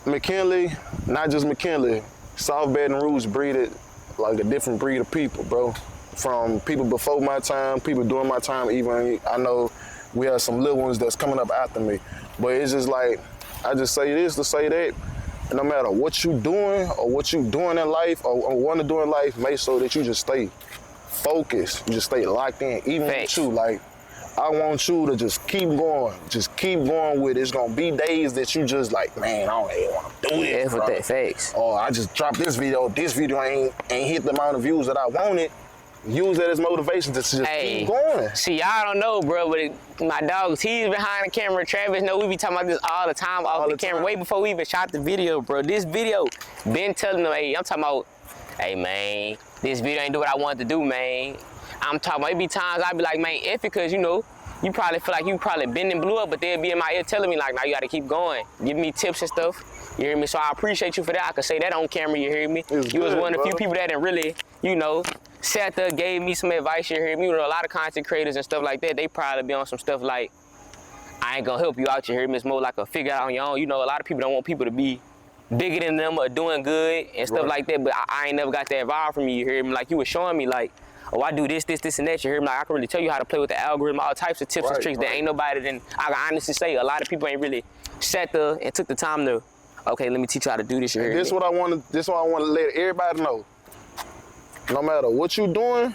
McKinley, not just McKinley, South Baton Rouge breeded like a different breed of people, bro. From people before my time, people during my time, even I know we have some little ones that's coming up after me. But it's just like, I just say this to say that, no matter what you doing or what you doing in life or want to do in life, make sure that you just stay focused, you just stay locked in, even with you. Like, I want you to just keep going with it. It's gonna be days that you just like, man, I don't even want to do this. Yeah, with that face. Or I just dropped this video ain't hit the amount of views that I wanted. Use that as motivation to just keep going. See, y'all don't know, bro, but my dog T's behind the camera. Travis know we be talking about this all the time off the camera. Way before we even shot the video, bro. This video, been telling them, hey, I'm talking about, hey, man, this video ain't do what I wanted to do, man. I'm talking about, it be times I be like, man, F it, because, you know, you probably feel like you probably been and blew up, but they'll be in my ear telling me, like, now you got to keep going. Giving me tips and stuff. You hear me? So I appreciate you for that. I could say that on camera, you hear me? You was one of the few people that didn't really, you know, sat there, gave me some advice, you hear me? You know, a lot of content creators and stuff like that, they probably be on some stuff like, I ain't gonna help you out, you hear me? It's more like a figure out on your own. You know, a lot of people don't want people to be bigger than them or doing good and stuff like that, but I ain't never got that vibe from you hear me? Like, you was showing me, like, oh, I do this, and that, you hear me? Like, I can really tell you how to play with the algorithm, all types of tips and tricks that ain't nobody then, I can honestly say, a lot of people ain't really sat there and took the time to, okay, let me teach you how to do this, you hear me? This what I want to let everybody know. No matter what you doing,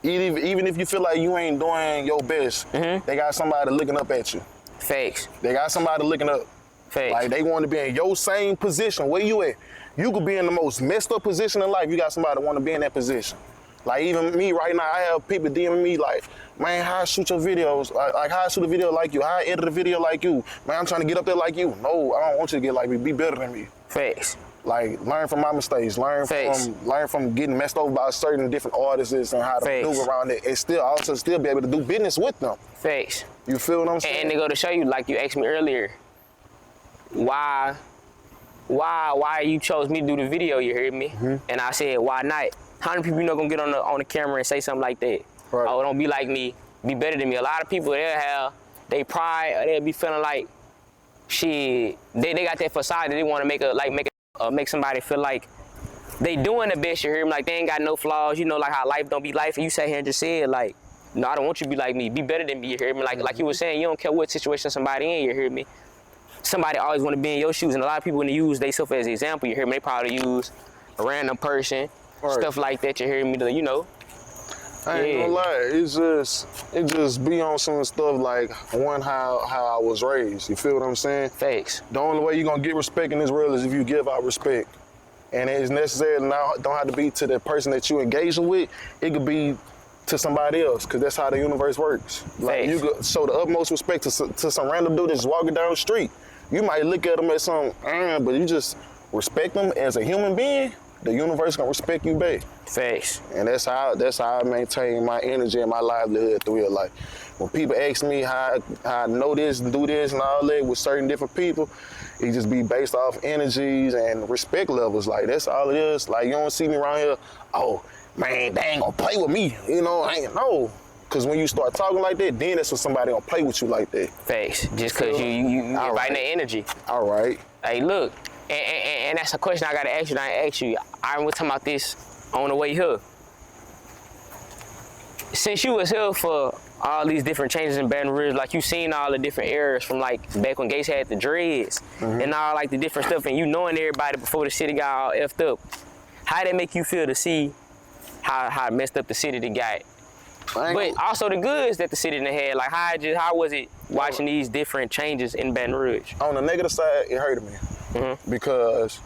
even if you feel like you ain't doing your best, they got somebody looking up at you. Facts. They got somebody looking up. Facts. Like, they want to be in your same position. Where you at? You could be in the most messed up position in life. You got somebody want to be in that position. Like, even me right now, I have people DMing me like, man, how I shoot your videos? Like how I shoot a video like you? How I edit a video like you? Man, I'm trying to get up there like you. No, I don't want you to get like me. Be better than me. Facts. Like, learn from my mistakes. Learn from getting messed over by certain different artists and how to maneuver around it, and still be able to do business with them. Facts. You feel what I'm saying? And they go to show you, like you asked me earlier, why you chose me to do the video, you heard me? And I said, why not? How many people you know gonna get on the camera and say something like that? Right. Oh, don't be like me, be better than me. A lot of people, they'll have they pride, or they'll be feeling like, shit, they got that facade that they want to make somebody feel like they doing the best, you hear me? Like, they ain't got no flaws, you know, like how life don't be life. And you sat here and just said, like, no, I don't want you to be like me, be better than me, you hear me? Like you were saying, you don't care what situation somebody in, you hear me? Somebody always want to be in your shoes, and a lot of people when they use themselves as an example, you hear me? They probably use a random person, stuff like that, you hear me? You know? I ain't gonna lie, it just be on some stuff like how I was raised. You feel what I'm saying? Facts. The only way you're gonna get respect in this world is if you give out respect. And it's necessarily now don't have to be to the person that you engaging with. It could be to somebody else, because that's how the universe works. Like you could show the utmost respect to some random dude that's walking down the street. You might look at them as some, but you just respect them as a human being. The universe gonna respect you back. Facts. And that's how I maintain my energy and my livelihood through it. Like when people ask me how I know this and do this and all that with certain different people, it just be based off energies and respect levels. Like that's all it is. Like you don't see me around here, oh man, they ain't gonna play with me. You know, I ain't know. Cause when you start talking like that, then that's when somebody gonna play with you like that. Facts. Just cause you inviting that energy. All right. Hey, look. And that's a question I gotta ask you. I ask you. I was talking about this on the way here. Since you was here for all these different changes in Baton Rouge, like you seen all the different eras from like back when Gates had the dreads and all like the different stuff, and you knowing everybody before the city got all effed up. How did that make you feel to see how messed up the city that got? But also the goods that the city done had. Like how was it watching these different changes in Baton Rouge? On the negative side, it hurted me. Because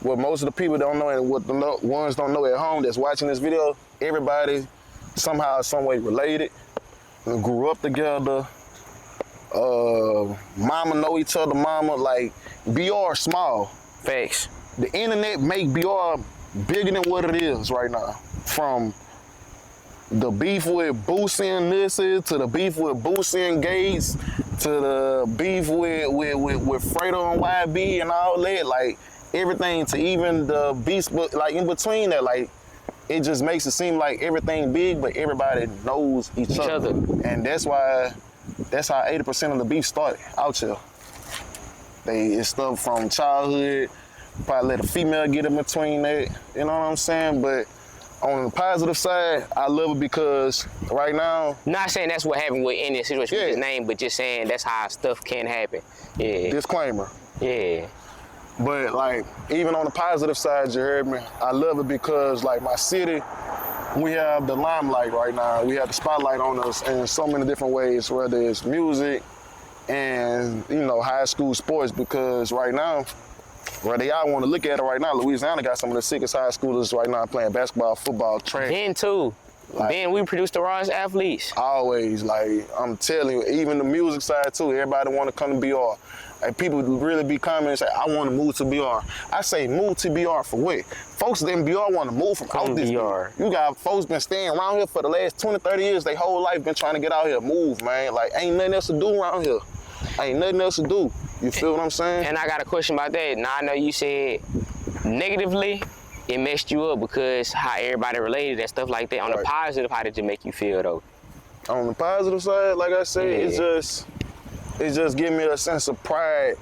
what most of the people don't know and what the ones don't know at home that's watching this video, everybody somehow, some way related, grew up together, mama know each other, like BR small. Facts. The internet make BR bigger than what it is right now. From the beef with Boosie and Nissy, to the beef with Boosie and Gates, to the beef with Fredo and YB and all that, like everything, to even the beast, but like in between that, like it just makes it seem like everything big, but everybody knows each other. And that's how 80% of the beef started out here. It's stuff from childhood, probably let a female get in between that, you know what I'm saying? But on the positive side, I love it because right now... Not saying that's what happened with any situation with his name, but just saying that's how stuff can happen. Yeah. Disclaimer. Yeah. But like, even on the positive side, you heard me, I love it because like my city, we have the limelight right now. We have the spotlight on us in so many different ways, whether it's music and, high school sports, because right now, whether y'all want to look at it right now, Louisiana got some of the sickest high schoolers right now playing basketball, football, track. Then too. Like, then we produce the rawest athletes. Always, like I'm telling you, even the music side too, everybody want to come to BR. Like people really be coming and say, I want to move to BR. I say, move to BR for what? Folks in BR want to move from out this BR. You got folks been staying around here for the last 20, 30 years. Their whole life been trying to get out here, move, man. Like ain't nothing else to do around here. Ain't nothing else to do. You feel what I'm saying? And I got a question about that. Now I know you said negatively, it messed you up because how everybody related and stuff like that. On the positive, how did it make you feel though? On the positive side, like I said, it just give me a sense of pride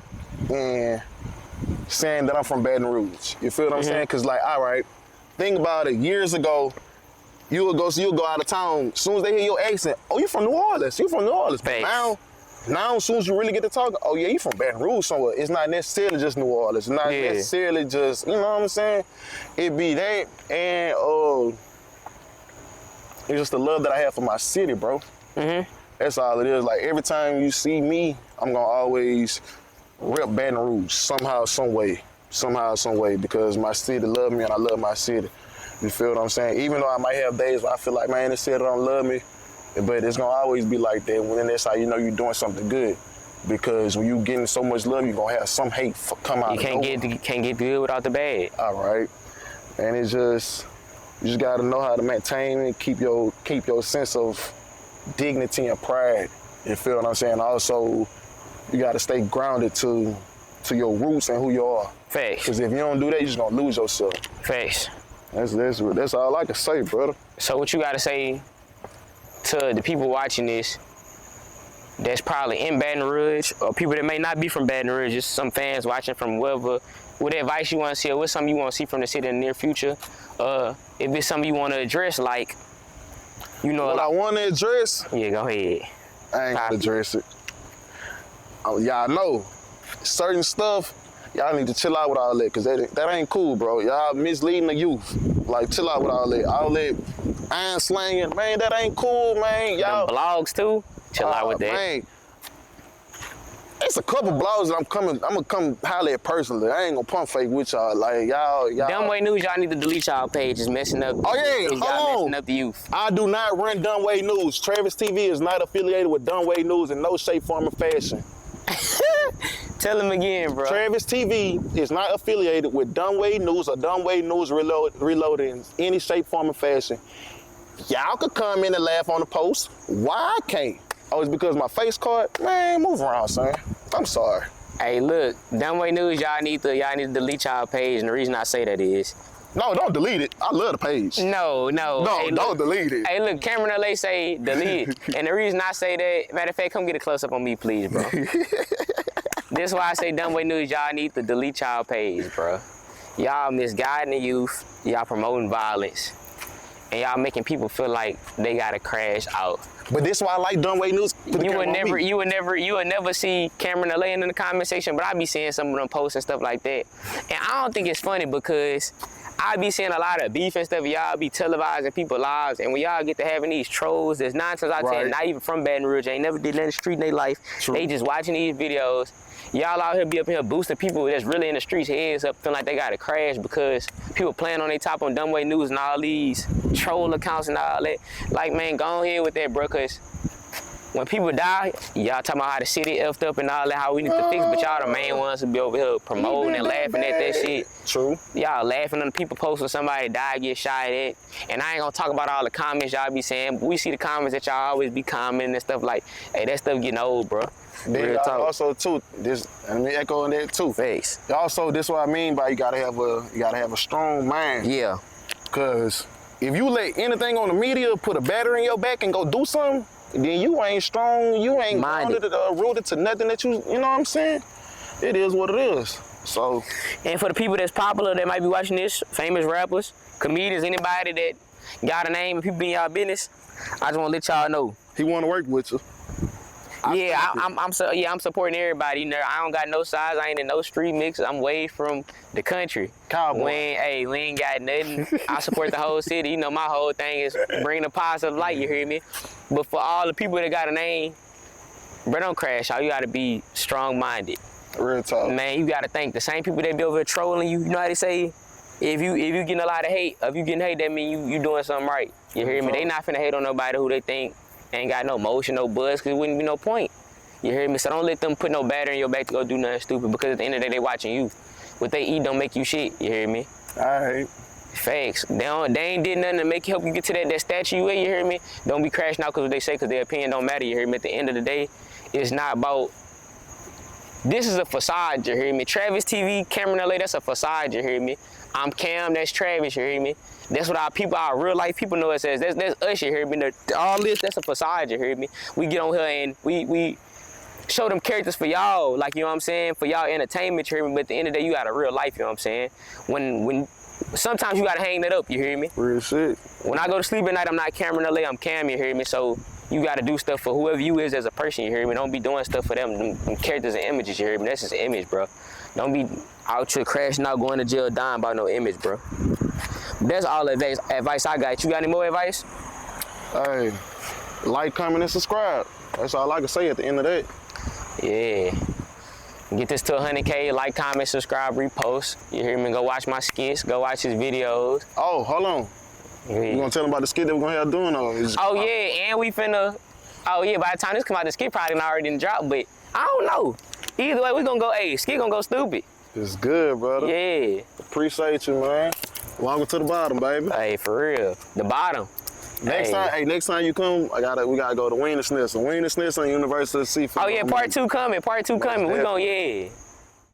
in saying that I'm from Baton Rouge. You feel what I'm saying? Cause like, all right, think about it. Years ago, you'll go out of town. As soon as they hear your accent, oh, you from New Orleans? You from New Orleans? Now, as soon as you really get to talking, oh yeah, you from Baton Rouge somewhere. It's not necessarily just New Orleans. It's not necessarily just, you know what I'm saying? It be that, and it's just the love that I have for my city, bro. That's all it is. Like every time you see me, I'm gonna always rep Baton Rouge somehow, some way, because my city love me and I love my city. You feel what I'm saying? Even though I might have days where I feel like, man, this city don't love me, but it's gonna always be like that. And that's how you know you're doing something good. Because when you getting so much love, you're gonna have some hate come out. You can't get the good without the bad. All right. And it's just, you just gotta know how to maintain and keep your sense of dignity and pride. You feel what I'm saying? Also, you gotta stay grounded to your roots and who you are. Facts. Because if you don't do that, you're just gonna lose yourself. Facts. That's all I can say, brother. So what you gotta say to the people watching this that's probably in Baton Rouge, or people that may not be from Baton Rouge, just some fans watching from wherever, what advice you want to see, or what's something you want to see from the city in the near future? If it's something you want to address, like, what I want to address? Yeah, go ahead. I ain't gonna address it. Y'all know, certain stuff, y'all need to chill out with all that, because that ain't cool, bro. Y'all misleading the youth. Like, chill out with all that. All that iron slanging, man, that ain't cool, man. Y'all Them blogs too. Chill out with that. Man, it's a couple blogs that I'm gonna come holler at personally. I ain't gonna pump fake with y'all. Like y'all. Dumb News, y'all need to delete y'all page. It's messing up. Oh yeah, y'all messing up the youth. I do not run Dunway News. Travis TV is not affiliated with Dunway News in no shape, form, or fashion. Tell him again, bro. Travis TV is not affiliated with Dunway News or Dunway News Reloaded in any shape, form, or fashion. Y'all could come in and laugh on the post. Why I can't? Oh, it's because my face card? Man, move around, son. I'm sorry. Hey, look, Dumb News, y'all need to delete y'all page, and the reason I say that is. No, don't delete it. I love the page. No. No, hey, don't delete it. Hey, look, Cameron LA say delete it. And the reason I say that, matter of fact, come get a close-up on me, please, bro. This is why I say Dumb News, y'all need to delete y'all page, bro. Y'all misguiding the youth. Y'all promoting violence. And y'all making people feel like they gotta crash out. But this is why I like Dunway News. You would never see Cameron LA in the comment section, but I be seeing some of them posts and stuff like that. And I don't think it's funny because I be seeing a lot of beef and stuff. Y'all be televising people's lives, and when y'all get to having these trolls, there's 9 times out of 10 not even from Baton Rouge, ain't never did nothing in the street in their life. True. They just watching these videos. Y'all out here be up here boosting people that's really in the streets heads up, feeling like they gotta crash because people playing on their top on Dumway News and all these troll accounts and all that. Like, man, go ahead with that, bro, cause when people die, y'all talking about how the city effed up and all that, how we need to fix, but y'all the main ones to be over here promoting and laughing at that shit. True. Y'all laughing on the people post when somebody die, get shot at. And I ain't gonna talk about all the comments y'all be saying, but we see the comments that y'all always be commenting and stuff like, hey, that stuff getting old, bro. Then also too, let me echo on that too. Face. Also, this is what I mean by you gotta have a strong mind. Yeah. Cause if you let anything on the media put a battery in your back and go do something, then you ain't strong, you ain't rooted to nothing that you know what I'm saying? It is what it is. So. And for the people that's popular that might be watching this, famous rappers, comedians, anybody that got a name and people be in y'all business, I just wanna let y'all know. He wanna work with you. I'm supporting everybody. You know, I don't got no size. I ain't in no street mix. I'm way from the country. Cowboy. We ain't got nothing. I support the whole city. You know, my whole thing is bringing a positive light. You hear me? But for all the people that got a name, bro, don't crash out. You gotta be strong-minded. Real talk. Man, you gotta think the same people that be over here trolling you. You know how they say, if you getting a lot of hate, if you getting hate, that mean you doing something right. You hear me? They not finna hate on nobody who they think ain't got no motion, no buzz, because it wouldn't be no point. You hear me? So don't let them put no battery in your back to go do nothing stupid, because at the end of the day, they watching you. What they eat don't make you shit, you hear me? All right. Facts. They ain't did nothing to help you get to that statue you at, you hear me? Don't be crashing out because what they say, because their opinion don't matter, you hear me? At the end of the day, it's not about, this is a facade, you hear me? Travis TV, Cameron LA, that's a facade, you hear me? I'm Cam, that's Travis, you hear me? That's what our real life people know us as. That's us, you hear me? All this, that's a facade, you hear me? We get on here and we show them characters for y'all, like, you know what I'm saying? For y'all entertainment, you hear me? But at the end of the day, you got a real life, you know what I'm saying? When sometimes you gotta hang that up, you hear me? Real shit. When I go to sleep at night, I'm not Cameron LA, I'm Cam, you hear me? So you gotta do stuff for whoever you is as a person, you hear me? Don't be doing stuff for them characters and images, you hear me? That's just image, bro. Don't be out here crashing out, going to jail, dying about no image, bro. That's all the advice I got. You got any more advice? Hey, like, comment, and subscribe. That's all I can say at the end of that. Yeah. Get this to 100K, like, comment, subscribe, repost. You hear me? Go watch my skits, go watch his videos. Oh, hold on. Yeah. You gonna tell them about the skit that we're gonna have doing? Oh yeah, and we finna, by the time this come out, the skit probably already done dropped, but I don't know. Either way, we gonna go, skit gonna go stupid. It's good, brother. Yeah. Appreciate you, man. Welcome to the bottom, baby. Hey, for real. The bottom. Next time you come, we gotta go to Wiener Schnitzel. Wiener Schnitzel and University of Seafood. Oh yeah, part 2 coming. We gonna, yeah.